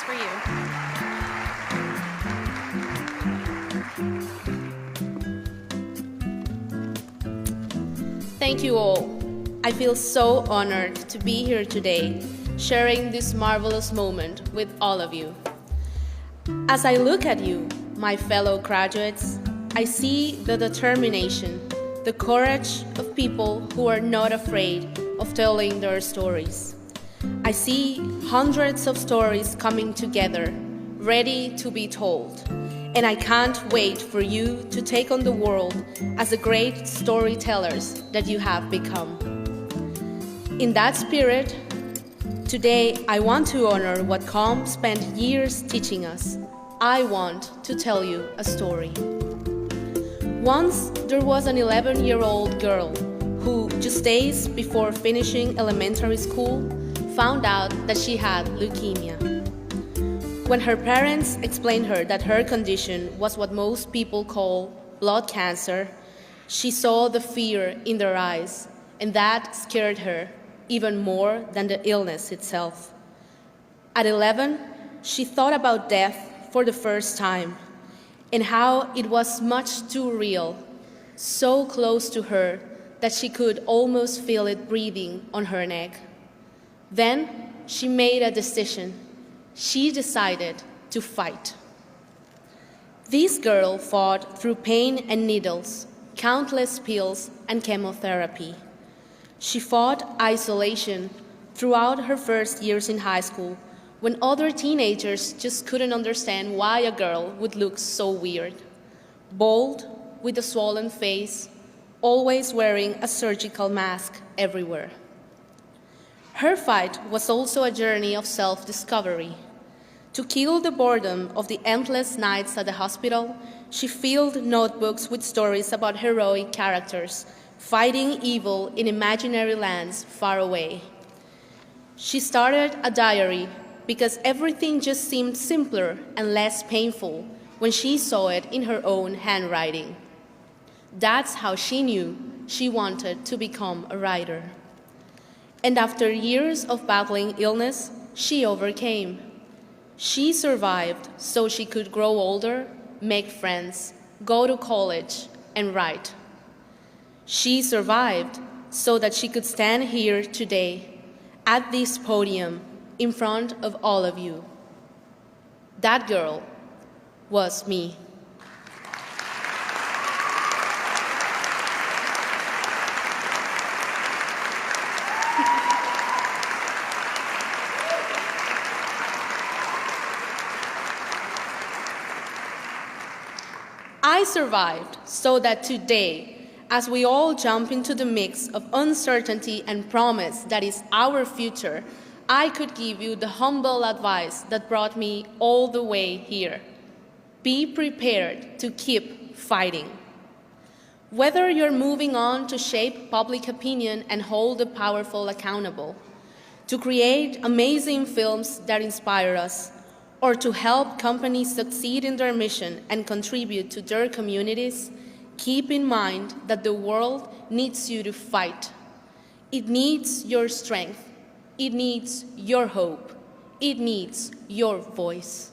for you. Thank you all. I feel so honored to be here today, sharing this marvelous moment with all of you. As I look at you, my fellow graduates, I see the determination, the courage of people who are not afraid of telling their stories. I see hundreds of stories coming together, ready to be told. And I can't wait for you to take on the world as the great storytellers that you have become. In that spirit, today I want to honor what Com spent years teaching us. I want to tell you a story. Once there was an 11-year-old girl who, just days before finishing elementary school, found out that she had leukemia. When her parents explained her that her condition was what most people call blood cancer, she saw the fear in their eyes, and that scared her even more than the illness itself. At 11, she thought about death for the first time, and how it was much too real, so close to her that she could almost feel it breathing on her neck. Then she made a decision. She decided to fight. This girl fought through pain and needles, countless pills and chemotherapy. She fought isolation throughout her first years in high school, when other teenagers just couldn't understand why a girl would look so weird. Bold, with a swollen face, always wearing a surgical mask everywhere. Her fight was also a journey of self-discovery. To kill the boredom of the endless nights at the hospital, she filled notebooks with stories about heroic characters fighting evil in imaginary lands far away. She started a diary because everything just seemed simpler and less painful when she saw it in her own handwriting. That's how she knew she wanted to become a writer. And after years of battling illness, she overcame. She survived so she could grow older, make friends, go to college, and write. She survived so that she could stand here today, at this podium, in front of all of you. That girl was me. I survived so that today, as we all jump into the mix of uncertainty and promise that is our future, I could give you the humble advice that brought me all the way here. Be prepared to keep fighting. Whether you're moving on to shape public opinion and hold the powerful accountable, to create amazing films that inspire us, or to help companies succeed in their mission and contribute to their communities, keep in mind that the world needs you to fight. It needs your strength. It needs your hope. It needs your voice.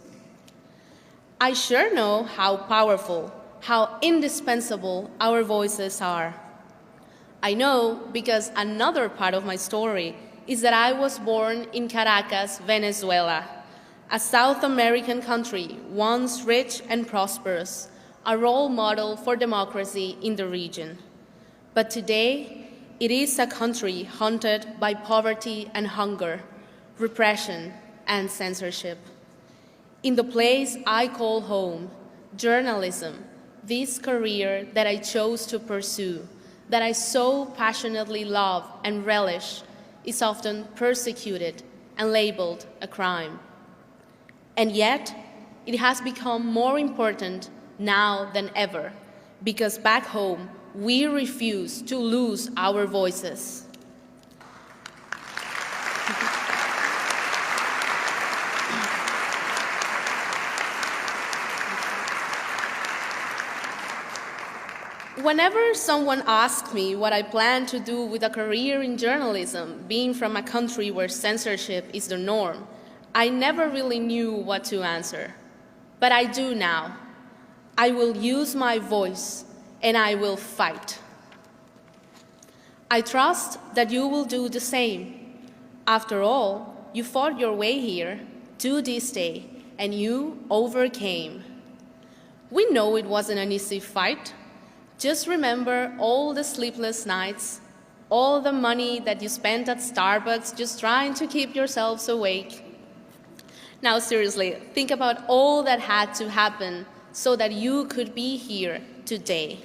I sure know how powerful, how indispensable our voices are. I know because another part of my story is that I was born in Caracas, Venezuela, a South American country once rich and prosperous, a role model for democracy in the region. But today, it is a country haunted by poverty and hunger, repression and censorship. In the place I call home, journalism, this career that I chose to pursue, that I so passionately love and relish, is often persecuted and labeled a crime. And yet, it has become more important now than ever, because back home, we refuse to lose our voices. Whenever someone asks me what I plan to do with a career in journalism, being from a country where censorship is the norm, I never really knew what to answer, but I do now. I will use my voice and I will fight. I trust that you will do the same. After all, you fought your way here to this day, and you overcame. We know it wasn't an easy fight. Just remember all the sleepless nights, all the money that you spent at Starbucks just trying to keep yourselves awake. Now seriously, think about all that had to happen so that you could be here today.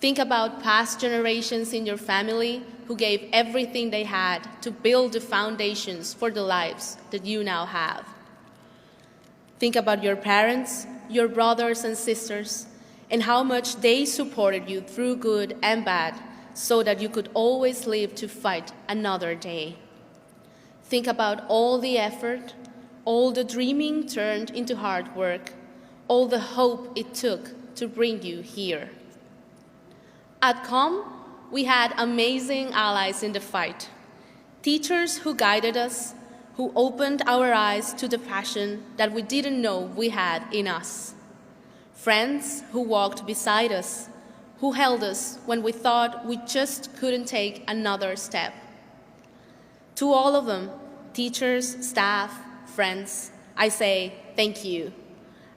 Think about past generations in your family who gave everything they had to build the foundations for the lives that you now have. Think about your parents, your brothers and sisters, and how much they supported you through good and bad so that you could always live to fight another day. Think about all the effort, all the dreaming turned into hard work, all the hope it took to bring you here. At COM, we had amazing allies in the fight. Teachers who guided us, who opened our eyes to the passion that we didn't know we had in us. Friends who walked beside us, who held us when we thought we just couldn't take another step. To all of them, teachers, staff, friends, I say thank you.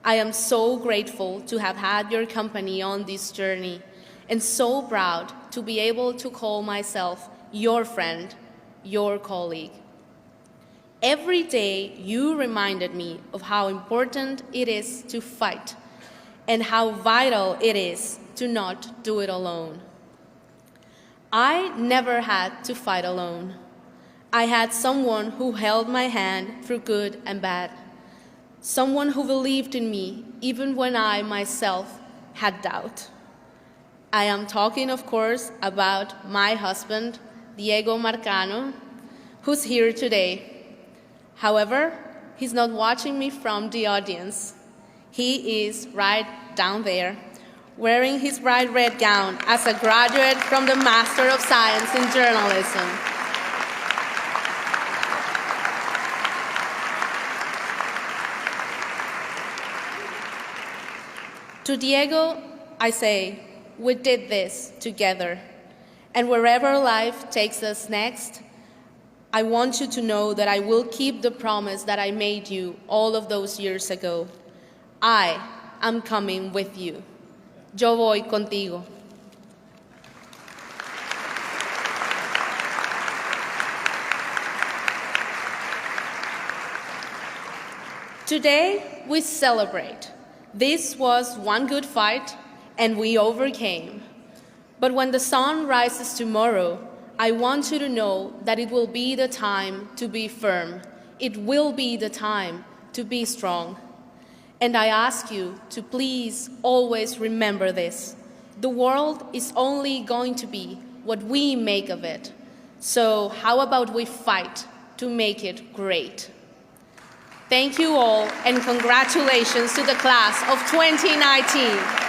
I am so grateful to have had your company on this journey, and so proud to be able to call myself your friend, your colleague. Every day you reminded me of how important it is to fight and how vital it is to not do it alone. I never had to fight alone. I had someone who held my hand through good and bad, someone who believed in me even when I myself had doubt. I am talking, of course, about my husband, Diego Marcano, who's here today. However, he's not watching me from the audience. He is right down there, wearing his bright red gown as a graduate from the Master of Science in Journalism. To Diego, I say, we did this together. And wherever life takes us next, I want you to know that I will keep the promise that I made you all of those years ago. I am coming with you. Yo voy contigo. Today, we celebrate. This was one good fight, and we overcame. But when the sun rises tomorrow, I want you to know that it will be the time to be firm. It will be the time to be strong. And I ask you to please always remember this. The world is only going to be what we make of it. So how about we fight to make it great? Thank you all, and congratulations to the class of 2019.